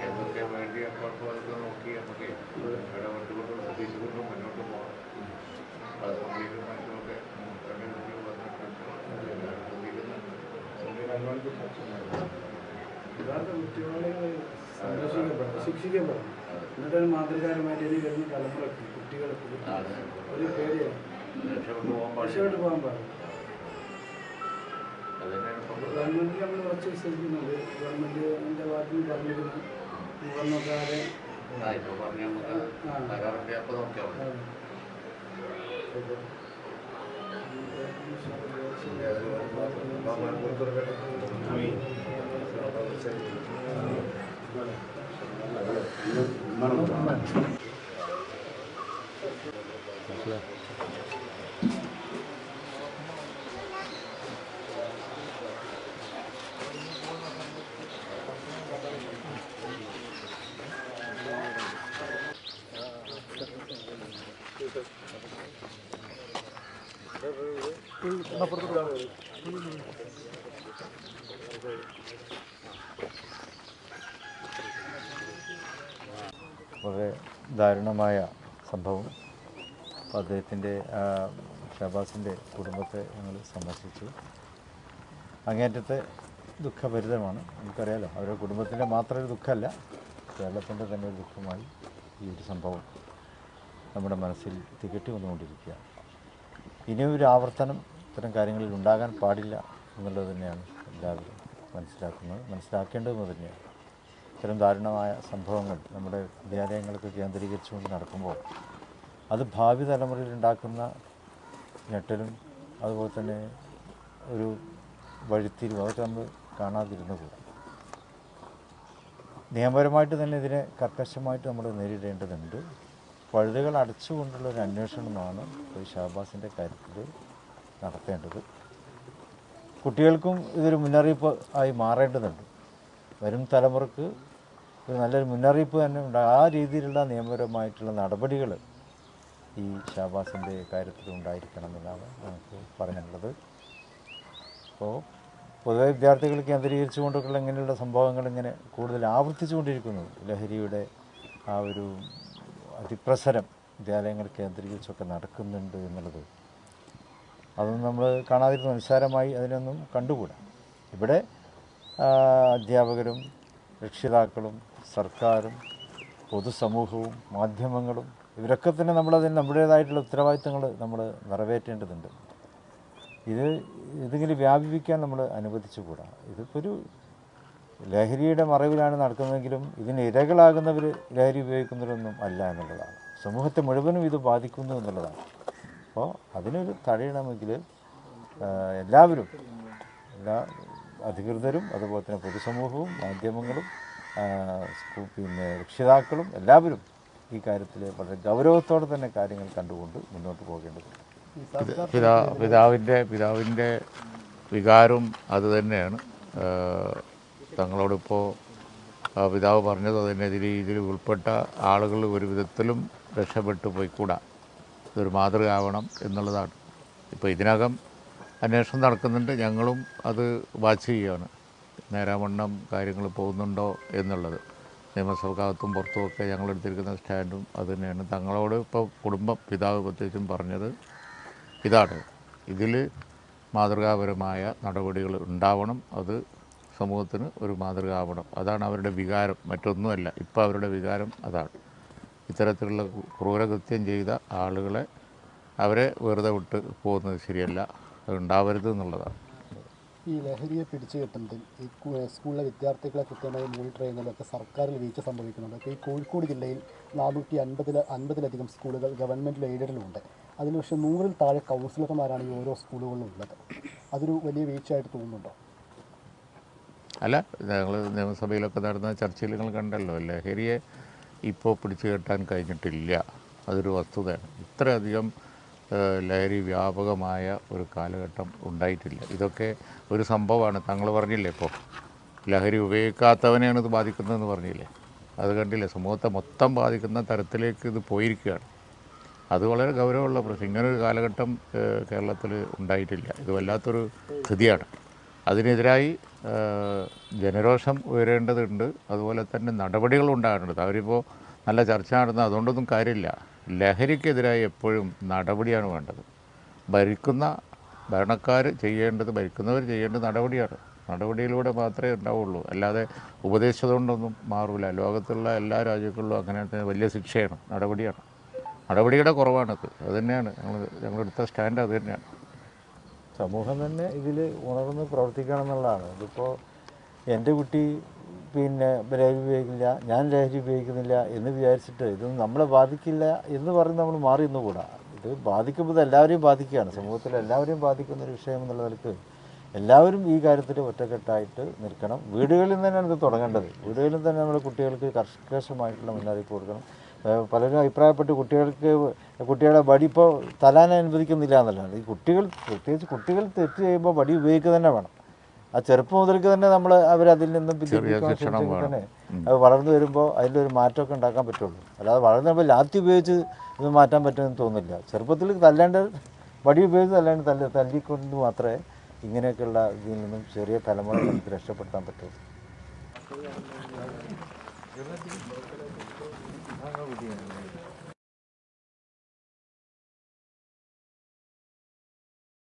എന്തൊക്കെ വേണ്ടി അപ്പോൾ അതൊക്കെ നോക്കി നമുക്ക് ഇടപെട്ടുകൊണ്ടും ശ്രദ്ധിച്ചുകൊണ്ടും മുന്നോട്ട് പോകാം. അസംബ്ലിയിലും മറ്റുമൊക്കെ രണ്ട് കുട്ടികൾ വന്നിട്ടുണ്ട്. ശിക്ഷിക്കപ്പെടണം. എന്നിട്ട് മാതൃകാരമായിട്ട് ഇനി വരുന്ന തലമുറയ്ക്ക് കുട്ടികൾക്ക് ഒരു പേടിയാണ് രക്ഷപ്പെട്ടു പോകാൻ പാടില്ല. ഗവൺമെൻറ് നമ്മൾ കുറച്ച് വിശ്വസിക്കുന്നുണ്ട്. ഗവൺമെൻറ്റിൻ്റെ ഭാഗത്ത് നിന്ന് പറഞ്ഞിരുന്നു മുഖർന്നൊക്കെ വളരെ ദാരുണമായ സംഭവം. അപ്പോൾ അദ്ദേഹത്തിൻ്റെ ഷഹബാസിൻ്റെ കുടുംബത്തെ ഞങ്ങൾ സന്ദർശിച്ചു. അങ്ങേറ്റത്തെ ദുഃഖഭരിതമാണ്. നമുക്കറിയാലോ, അവരുടെ കുടുംബത്തിൻ്റെ മാത്രം ഒരു ദുഃഖമല്ല, കേരളത്തിൻ്റെ തന്നെ ഒരു ദുഃഖമായി ഈ ഒരു സംഭവം നമ്മുടെ മനസ്സിൽ തികട്ടി വന്നുകൊണ്ടിരിക്കുകയാണ്. ഇനിയും ഒരു ആവർത്തനം ഇത്തരം കാര്യങ്ങളിൽ ഉണ്ടാകാൻ പാടില്ല എന്നുള്ളത് തന്നെയാണ് എല്ലാവരും മനസ്സിലാക്കേണ്ടതെന്ന് തന്നെയാണ്. ഇത്തരം ദാരുണമായ സംഭവങ്ങൾ നമ്മുടെ വിദ്യാലയങ്ങളൊക്കെ കേന്ദ്രീകരിച്ചുകൊണ്ട് നടക്കുമ്പോൾ അത് ഭാവി തലമുറയിൽ ഉണ്ടാക്കുന്ന ഞെട്ടലും അതുപോലെ തന്നെ ഒരു വഴിത്തിരിവും അതൊക്കെ നമ്മൾ കാണാതിരുന്നു. നിയമപരമായിട്ട് തന്നെ ഇതിനെ കർക്കശമായിട്ട് നമ്മൾ നേരിടേണ്ടതുണ്ട്. പഴുതുകൾ അടച്ചുകൊണ്ടുള്ള ഒരു അന്വേഷണമാണ് ഈ ഷഹബാസിൻ്റെ കാര്യത്തിൽ നടത്തേണ്ടത്. കുട്ടികൾക്കും ഇതൊരു മുന്നറിയിപ്പ് ആയി മാറേണ്ടതുണ്ട്. വരും തലമുറക്ക് ഒരു നല്ലൊരു മുന്നറിയിപ്പ് തന്നെ ഉണ്ട്. ആ രീതിയിലുള്ള നിയമപരമായിട്ടുള്ള നടപടികൾ ഈ ഷഹബാസിൻ്റെ കാര്യത്തിൽ ഉണ്ടായിരിക്കണം എന്നാണ് നമുക്ക് പറയാനുള്ളത്. അപ്പോൾ പൊതുവെ വിദ്യാർത്ഥികൾ കേന്ദ്രീകരിച്ചുകൊണ്ടുള്ള ഇങ്ങനെയുള്ള സംഭവങ്ങൾ ഇങ്ങനെ കൂടുതൽ ആവർത്തിച്ചുകൊണ്ടിരിക്കുന്നു. ലഹരിയുടെ ആ ഒരു അതിപ്രസരം വിദ്യാലയങ്ങൾ കേന്ദ്രീകരിച്ചൊക്കെ നടക്കുന്നുണ്ട് എന്നുള്ളത് അതൊന്നും നമ്മൾ കാണാതിരുന്ന നിസ്സാരമായി അതിനൊന്നും കണ്ടുകൂടാ. ഇവിടെ അധ്യാപകരും രക്ഷിതാക്കളും സർക്കാരും പൊതുസമൂഹവും മാധ്യമങ്ങളും ഇവരൊക്കെ തന്നെ നമ്മുടേതായിട്ടുള്ള ഉത്തരവാദിത്തങ്ങൾ നമ്മൾ നിറവേറ്റേണ്ടതുണ്ട്. ഇതിങ്ങനെ വ്യാപിപ്പിക്കാൻ നമ്മൾ അനുവദിച്ചുകൂടാ. ഇതിപ്പോൾ ഒരു ലഹരിയുടെ മറവിലാണ് നടക്കുന്നതെങ്കിലും ഇതിന് ഇരകളാകുന്നവർ ലഹരി ഉപയോഗിക്കുന്നവരൊന്നും അല്ല എന്നുള്ളതാണ്. സമൂഹത്തെ മുഴുവനും ഇത് ബാധിക്കുന്നു എന്നുള്ളതാണ്. അപ്പോൾ അതിനൊരു തടയണമെങ്കിൽ എല്ലാവരും, എല്ലാ അധികൃതരും അതുപോലെ തന്നെ പൊതുസമൂഹവും മാധ്യമങ്ങളും രക്ഷിതാക്കളും എല്ലാവരും ഈ കാര്യത്തിൽ വളരെ ഗൗരവത്തോടെ തന്നെ കാര്യങ്ങൾ കണ്ടുകൊണ്ട് മുന്നോട്ട് പോകേണ്ടതുണ്ട്. പിതാവിൻ്റെ വികാരം അതുതന്നെയാണ്. തങ്ങളോടിപ്പോൾ പിതാവ് പറഞ്ഞത് തന്നെ ഇതിൽ ഉൾപ്പെട്ട ആളുകൾ ഒരു വിധത്തിലും രക്ഷപ്പെട്ടു പോയിക്കൂടാ, ഇതൊരു മാതൃകയാവണം എന്നുള്ളതാണ്. ഇപ്പോൾ ഇതിനകം അന്വേഷണം നടക്കുന്നുണ്ട്. ഞങ്ങളും അത് വാച്ച് ചെയ്യുകയാണ്, നേരാവണ്ണം കാര്യങ്ങൾ പോകുന്നുണ്ടോ എന്നുള്ളത്. നിയമസഭക്കകത്തും പുറത്തുമൊക്കെ ഞങ്ങളെടുത്തിരിക്കുന്ന സ്റ്റാൻഡും അത് തന്നെയാണ്. തങ്ങളോട് ഇപ്പോൾ പിതാവ് പ്രത്യേകിച്ചും പറഞ്ഞത് ഇതാണ്, ഇതിൽ മാതൃകാപരമായ നടപടികൾ ഉണ്ടാവണം, അത് സമൂഹത്തിന് ഒരു മാതൃക ആവണം. അതാണ് അവരുടെ വികാരം, മറ്റൊന്നുമല്ല. ഇപ്പോൾ അവരുടെ വികാരം അതാണ്. ഇത്തരത്തിലുള്ള ക്രൂരകൃത്യം ചെയ്ത ആളുകളെ അവരെ വെറുതെ വിട്ട് പോകുന്നത് ശരിയല്ല, അതുണ്ടാവരുത് എന്നുള്ളതാണ്. ഈ ലഹരിയെ പിടിച്ചു കെട്ടുന്നതിൽ ഈ സ്കൂളിലെ വിദ്യാർത്ഥികളെ കൃത്യമായി മോണിറ്റർ ചെയ്യുന്നതിലൊക്കെ സർക്കാരിൽ വീഴ്ച സംഭവിക്കുന്നുണ്ട്. അപ്പോൾ ഈ കോഴിക്കോട് ജില്ലയിൽ 450-ലധികം സ്കൂളുകൾ ഗവൺമെൻറ് എയ്ഡഡിലുണ്ട്. അതിൽ പക്ഷേ 100-ൽ താഴെ കൗൺസിലർമാരാണ് ഈ ഓരോ സ്കൂളുകളിലും ഉള്ളത്. അതൊരു വലിയ വീഴ്ചയായിട്ട് തോന്നുന്നുണ്ടോ? അല്ല, ഞങ്ങൾ നിയമസഭയിലൊക്കെ നടന്ന ചർച്ചയിൽ നിങ്ങൾ കണ്ടല്ലോ, ലഹരിയെ ഇപ്പോൾ പിടിച്ചു കെട്ടാൻ കഴിഞ്ഞിട്ടില്ല. അതൊരു വസ്തുതയാണ്. ഇത്രയധികം ലഹരി വ്യാപകമായ ഒരു കാലഘട്ടം ഉണ്ടായിട്ടില്ല. ഇതൊക്കെ ഒരു സംഭവമാണ്. താങ്കൾ പറഞ്ഞില്ലേ, ഇപ്പോൾ ലഹരി ഉപയോഗിക്കാത്തവനെയാണ് ഇത് ബാധിക്കുന്നതെന്ന് പറഞ്ഞില്ലേ. അത് കണ്ടില്ലേ, സമൂഹത്തെ മൊത്തം ബാധിക്കുന്ന തരത്തിലേക്ക് ഇത് പോയിരിക്കുകയാണ്. അത് വളരെ ഗൗരവമുള്ള പ്രശ്നം. ഇങ്ങനൊരു കാലഘട്ടം കേരളത്തിൽ ഉണ്ടായിട്ടില്ല. ഇത് വല്ലാത്തൊരു സ്ഥിതിയാണ്. അതിനെതിരായി ജനരോഷം ഉയരേണ്ടതുണ്ട്. അതുപോലെ തന്നെ നടപടികൾ ഉണ്ടാകേണ്ടത്. അവരിപ്പോൾ നല്ല ചർച്ച നടന്ന അതുകൊണ്ടൊന്നും കാര്യമില്ല. ലഹരിക്കെതിരായി എപ്പോഴും നടപടിയാണ് വേണ്ടത്. ഭരണക്കാർ ചെയ്യേണ്ടത്, ഭരിക്കുന്നവർ ചെയ്യേണ്ടത് നടപടിയാണ്. നടപടിയിലൂടെ മാത്രമേ ഉണ്ടാവുള്ളൂ. അല്ലാതെ ഉപദേശിച്ചതുകൊണ്ടൊന്നും മാറില്ല. ലോകത്തുള്ള എല്ലാ രാജ്യങ്ങളിലും അങ്ങനെ വലിയ ശിക്ഷയാണ്, നടപടിയാണ്. നടപടിയുടെ കുറവാണത്. അത് തന്നെയാണ് ഞങ്ങളെടുത്ത സ്റ്റാൻഡ്. അത് തന്നെയാണ്. സമൂഹം തന്നെ ഇതിൽ ഉണർന്ന് പ്രവർത്തിക്കണം എന്നുള്ളതാണ്. ഇതിപ്പോൾ എൻ്റെ കുട്ടി ലഹരി ഉപയോഗിക്കില്ല, ഞാൻ ലഹരി ഉപയോഗിക്കുന്നില്ല എന്ന് വിചാരിച്ചിട്ട് ഇതൊന്നും നമ്മളെ ബാധിക്കില്ല എന്ന് പറഞ്ഞ് നമ്മൾ മാറി നിന്നുകൂടാ. ഇത് ബാധിക്കുമ്പോൾ എല്ലാവരെയും ബാധിക്കുകയാണ്. സമൂഹത്തിൽ എല്ലാവരെയും ബാധിക്കുന്നൊരു വിഷയം എന്നുള്ള നിലക്ക് എല്ലാവരും ഈ കാര്യത്തിൽ ഒറ്റക്കെട്ടായിട്ട് നിൽക്കണം. വീടുകളിൽ തന്നെയാണ് ഇത് തുടങ്ങേണ്ടത്. വീടുകളിൽ തന്നെ നമ്മുടെ കുട്ടികൾക്ക് കർക്കശമായിട്ടുള്ള മുന്നറിയിപ്പ് കൊടുക്കണം. പലരും അഭിപ്രായപ്പെട്ട് കുട്ടികളെ വടി ഇപ്പോൾ തലാൻ അനുവദിക്കുന്നില്ല എന്നുള്ളതാണ്. ഈ കുട്ടികൾ, പ്രത്യേകിച്ച് കുട്ടികൾ തെറ്റ് ചെയ്യുമ്പോൾ വടി ഉപയോഗിക്കുക തന്നെ വേണം. ആ ചെറുപ്പം മുതൽക്ക് തന്നെ നമ്മൾ അവരതിൽ നിന്നും പിന്തിരിപ്പിക്കാൻ തന്നെ അത് വളർന്നു വരുമ്പോൾ അതിലൊരു മാറ്റമൊക്കെ ഉണ്ടാക്കാൻ പറ്റുള്ളൂ. അല്ലാതെ വളർന്നു വരുമ്പോൾ ലാത്തി ഉപയോഗിച്ച് ഇത് മാറ്റാൻ പറ്റുമെന്ന് തോന്നുന്നില്ല. ചെറുപ്പത്തിൽ വടി ഉപയോഗിച്ച് തല്ലിക്കൊണ്ട് മാത്രമേ ഇങ്ങനെയൊക്കെയുള്ള ഇതിൽ നിന്നും ചെറിയ തലമുറ നമുക്ക് രക്ഷപ്പെടുത്താൻ പറ്റുള്ളൂ.